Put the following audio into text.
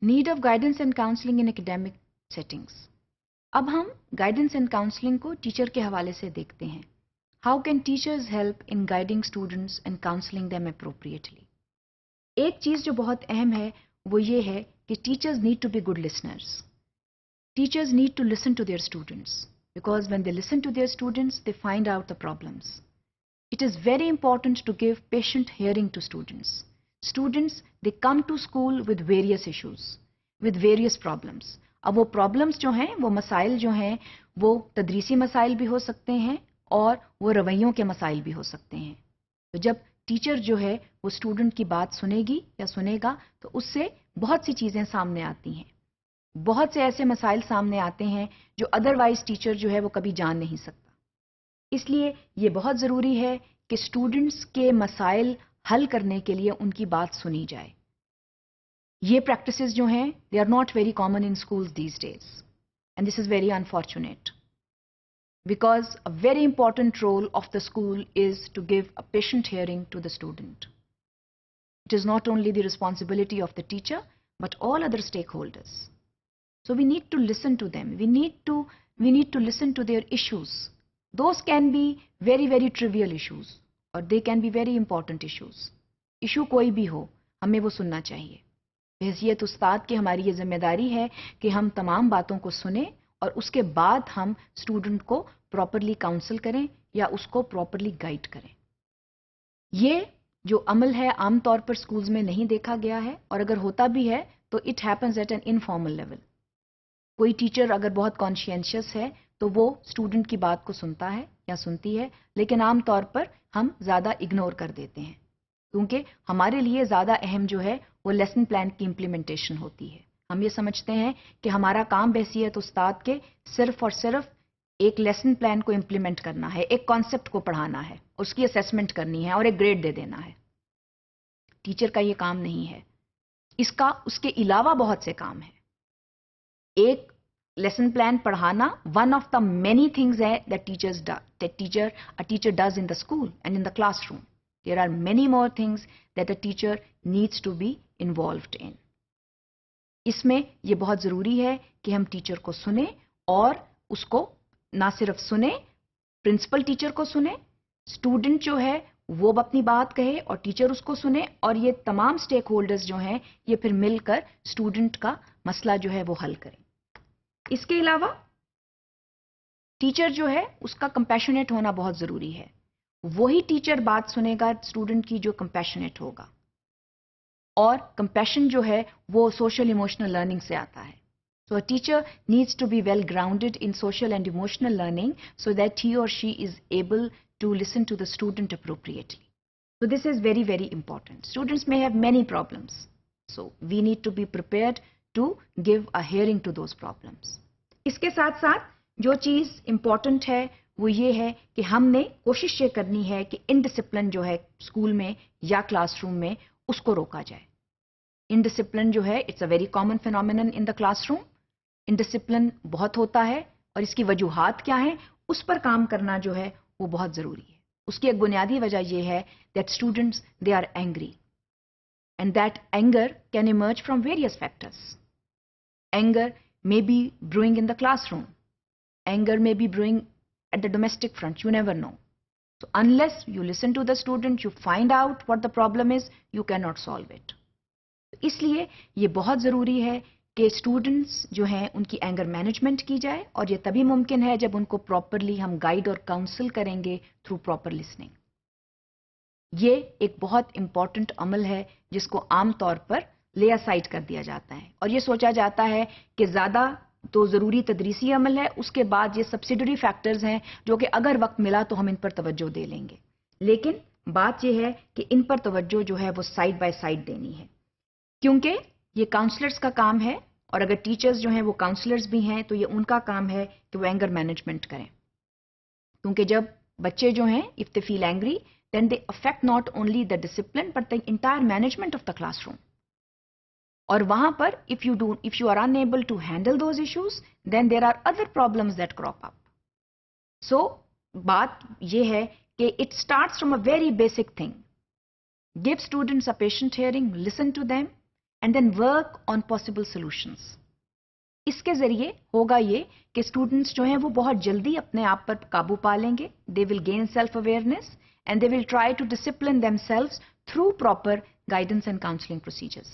Need of guidance and counselling in academic settings. अब हम guidance and counselling को teacher के हवाले से देखते हैं। How can teachers help in guiding students and counselling them appropriately. एक चीज जो बहुत अहम है वो ये है कि teachers need to be good listeners. Teachers need to listen to their students because when they listen to their students, they find out the problems. It is very important to give patient hearing to students. Students, they come to school with various issues, with various problems. अब वो problems जो हैं, वो मसाइल जो हैं, वो तदरीसी मसाइल भी हो सकते हैं और वो रवैयों के मसाइल भी हो सकते हैं। तो जब टीचर जो है वो स्टूडेंट की बात सुनेगी या सुनेगा तो उससे बहुत सी चीज़ें सामने आती हैं। बहुत से ऐसे मसाइल सामने आते हैं जो अदरवाइज टीचर जो है वो कभी जान नहीं सकता। इसलिए ये बहुत ज़रूरी है कि स्टूडेंट्स के मसाइल हल करने के लिए उनकी बात सुनी जाए। ये प्रैक्टिसेस जो हैं they are not very common in schools these days and this is very unfortunate because a very important role of the school is to give a patient hearing to the student. It is not only the responsibility of the teacher but all other stakeholders. So we need to listen to them. We need to listen to their issues. Those can be very, very trivial issues or they can be very important issues. Issue कोई भी हो, हमें वो सुनना चाहिए। बहैसियत उस्ताद की हमारी ये जिम्मेदारी है कि हम तमाम बातों को सुने और उसके बाद हम स्टूडेंट को प्रॉपरली काउंसल करें या उसको प्रॉपरली गाइड करें। ये जो अमल है आमतौर पर स्कूल्स में नहीं देखा गया है और अगर होता भी है तो it happens at an informal level. कोई टीचर अगर बहुत कॉन्शियंशियस है तो वो स्टूडेंट की बात को सुनता है या सुनती है, लेकिन आम तौर पर हम ज़्यादा इग्नोर कर देते हैं क्योंकि हमारे लिए ज़्यादा अहम जो है वो लेसन प्लान की इम्प्लीमेंटेशन होती है। हम ये समझते हैं कि हमारा काम बहैसियत उस्ताद के सिर्फ और सिर्फ एक लेसन प्लान को इम्प्लीमेंट करना है, एक कॉन्सेप्ट को पढ़ाना है, उसकी असेसमेंट करनी है और एक ग्रेड दे देना है। टीचर का ये काम नहीं है। इसका उसके अलावा बहुत से काम हैं। एक लेसन प्लान पढ़ाना one of the many things है that teacher does in the school and in the classroom. There are many more things that a teacher needs to be involved in. इसमें यह बहुत जरूरी है कि हम टीचर को सुने और उसको ना सिर्फ सुने, प्रिंसिपल टीचर को सुने, स्टूडेंट जो है वो अपनी बात कहे और टीचर उसको सुने और ये तमाम स्टेक होल्डर्स जो हैं ये फिर मिलकर स्टूडेंट का मसला जो है वो हल करें. इसके अलावा टीचर जो है उसका कंपैशनेट होना बहुत जरूरी है. वही टीचर बात सुनेगा स्टूडेंट की जो कंपैशनेट होगा. और कंपैशन जो है वो सोशल इमोशनल लर्निंग से आता है. So a teacher needs to be well grounded in social and emotional learning so that he or she is able to listen to the student appropriately. So this is very, very important. Students may have many problems. So we need to be prepared to give a hearing to those problems. इसके साथ साथ जो चीज़ important है वो ये है कि हमने कोशिश ये करनी है कि इनडिसिप्लिन जो है स्कूल में या क्लासरूम में उसको रोका जाए. इनडिसिप्लिन जो है it's a very common phenomenon in the classroom. Indiscipline बहुत होता है और इसकी वजूहात क्या हैं उस पर काम करना जो है वो बहुत ज़रूरी है. उसकी एक बुनियादी वजह ये है that students they are angry and that anger can emerge from various factors. Anger may be brewing in the classroom. Anger may be brewing at the domestic front. You never know. So unless you listen to the student, you find out what the problem is, you cannot solve it. इसलिए ये बहुत ज़रूरी है कि students जो हैं उनकी anger management की जाए और ये तभी मुमकिन है जब उनको प्रॉपरली हम गाइड और काउंसिल करेंगे थ्रू प्रॉपर लिसनिंग. ये एक बहुत इंपॉर्टेंट अमल है जिसको आम तौर पर ले असाइड कर दिया जाता है और ये सोचा जाता है कि ज़्यादा तो ज़रूरी तदरीसी अमल है, उसके बाद ये सब्सिडरी फैक्टर्स हैं जो कि अगर वक्त मिला तो हम इन पर तवज्जो दे लेंगे. लेकिन बात यह है कि इन पर तवज्जो जो है वो साइड बाय साइड देनी है क्योंकि ये काउंसलर्स का काम है और अगर टीचर्स जो हैं वो काउंसलर्स भी हैं तो ये उनका काम है कि वो एंगर मैनेजमेंट करें. क्योंकि जब बच्चे जो हैं if they feel angry then they affect not only the discipline but the entire management of the classroom. और वहां पर if you are unable to handle those issues, then there are other problems that crop up. So बात ये है कि it starts from a very basic thing. Give students a patient hearing, listen to them, and then work on possible solutions. इसके जरिए होगा ये कि students जो हैं वो बहुत जल्दी अपने आप पर काबू पा लेंगे. They will gain self-awareness and they will try to discipline themselves through proper guidance and counseling procedures.